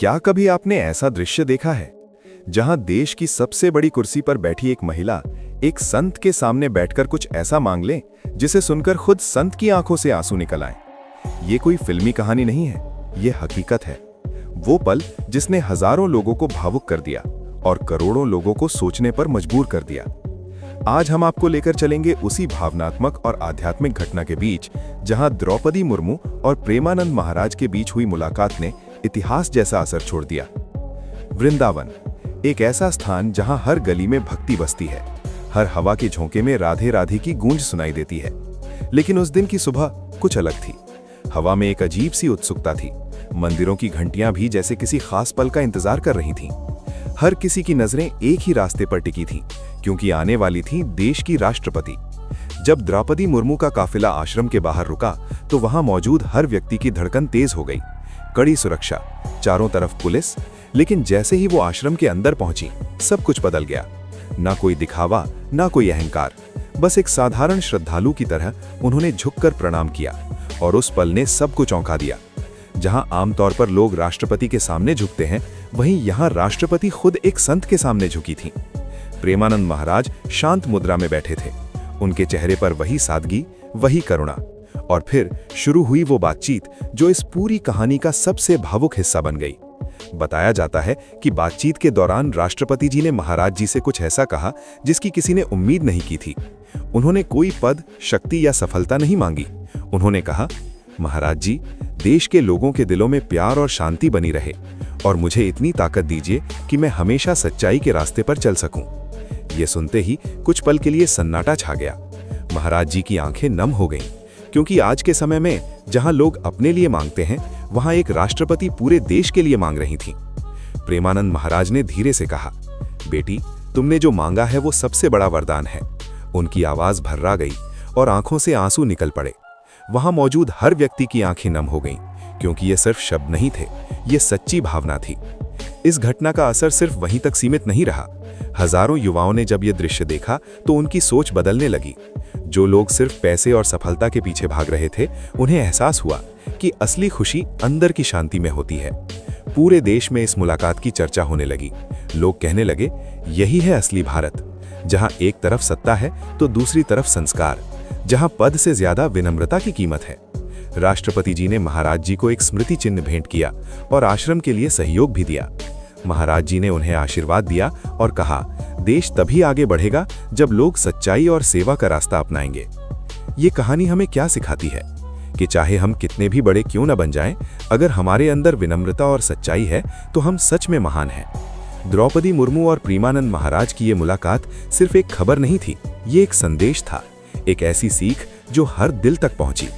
क्या कभी आपने ऐसा दृश्य देखा है जहां देश की सबसे बड़ी कुर्सी पर बैठी एक महिला एक संत के सामने बैठकर कुछ ऐसा मांग ले जिसे सुनकर खुद संत की आंखों से आंसू निकल आए? ये कोई फिल्मी कहानी नहीं है, ये हकीकत है। वो पल जिसने हजारों लोगों को भावुक कर दिया और करोड़ों लोगों को सोचने पर मजबूर कर दिया। आज हम आपको लेकर चलेंगे उसी भावनात्मक और आध्यात्मिक घटना के बीच जहां द्रौपदी मुर्मू और प्रेमानंद महाराज के बीच हुई मुलाकात ने इतिहास जैसा असर छोड़ दिया। वृंदावन, एक ऐसा स्थान जहां हर गली में भक्ति बसती है, हर हवा के झोंके में राधे राधे की गूंज सुनाई देती है। लेकिन उस दिन की सुबह कुछ अलग थी। हवा में एक अजीब सी उत्सुकता थी। मंदिरों की घंटियां भी जैसे किसी खास पल का इंतजार कर रही थीं। हर किसी की नजरें एक ही रास्ते पर टिकी थीं, क्योंकि आने वाली थी देश की राष्ट्रपति। जब द्रौपदी मुर्मू का काफिला आश्रम के बाहर रुका तो वहां मौजूद हर व्यक्ति की धड़कन तेज हो गई। कड़ी सुरक्षा, चारों तरफ पुलिस, लेकिन जैसे ही वो आश्रम के अंदर पहुंची, सब कुछ बदल गया। ना कोई दिखावा, ना कोई अहंकार, बस एक साधारण श्रद्धालु की तरह उन्होंने झुककर प्रणाम किया, और उस पल ने सबको चौंका दिया। जहां आमतौर पर लोग राष्ट्रपति के सामने झुकते हैं, वहीं यहां राष्ट्रपति खुद एक संत के सामने झुकी थी। प्रेमानंद महाराज शांत मुद्रा में बैठे थे, उनके चेहरे पर वही सादगी, वही करुणा। और फिर शुरू हुई वो बातचीत जो इस पूरी कहानी का सबसे भावुक हिस्सा बन गई। बताया जाता है कि बातचीत के दौरान राष्ट्रपति जी ने महाराज जी से कुछ ऐसा कहा जिसकी किसी ने उम्मीद नहीं की थी। उन्होंने कोई पद, शक्ति या सफलता नहीं मांगी। उन्होंने कहा, महाराज जी, देश के लोगों के दिलों में प्यार और शांति बनी रहे, और मुझे इतनी ताकत दीजिए कि मैं हमेशा सच्चाई के रास्ते पर चल सकूं। ये सुनते ही कुछ पल के लिए सन्नाटा छा गया। महाराज जी की आंखें नम हो गईं, क्योंकि आज के समय में जहां लोग अपने लिए मांगते हैं, वहां एक राष्ट्रपति पूरे देश के लिए मांग रही थी। प्रेमानंद महाराज ने धीरे से कहा, बेटी, तुमने जो मांगा है वो सबसे बड़ा वरदान है। उनकी आवाज भर्रा गई और आंखों से आंसू निकल पड़े। वहां मौजूद हर व्यक्ति की आंखें नम हो गईं, क्योंकि ये सिर्फ शब्द नहीं थे, ये सच्ची भावना थी। इस घटना का असर सिर्फ वहीं तक सीमित नहीं रहा। हजारों युवाओं ने जब ये दृश्य देखा तो उनकी सोच बदलने लगी। जो लोग सिर्फ पैसे और सफलता के पीछे भाग रहे थे, उन्हें एहसास हुआ कि असली खुशी अंदर की शांति में होती है। पूरे देश में इस मुलाकात की चर्चा होने लगी। लोग कहने लगे, यही है असली भारत, जहां एक तरफ सत्ता है तो दूसरी तरफ संस्कार, जहां पद से ज्यादा विनम्रता की कीमत है। राष्ट्रपति जी ने महाराज जी को एक स्मृति चिन्ह भेंट किया और आश्रम के लिए सहयोग भी दिया। महाराज जी ने उन्हें आशीर्वाद दिया और कहा, देश तभी आगे बढ़ेगा जब लोग सच्चाई और सेवा का रास्ता अपनाएंगे। ये कहानी हमें क्या सिखाती है कि चाहे हम कितने भी बड़े क्यों न बन जाएं, अगर हमारे अंदर विनम्रता और सच्चाई है तो हम सच में महान हैं। द्रौपदी मुर्मू और प्रेमानंद महाराज की ये मुलाकात सिर्फ एक खबर नहीं थी, ये एक संदेश था, एक ऐसी सीख जो हर दिल तक पहुंची।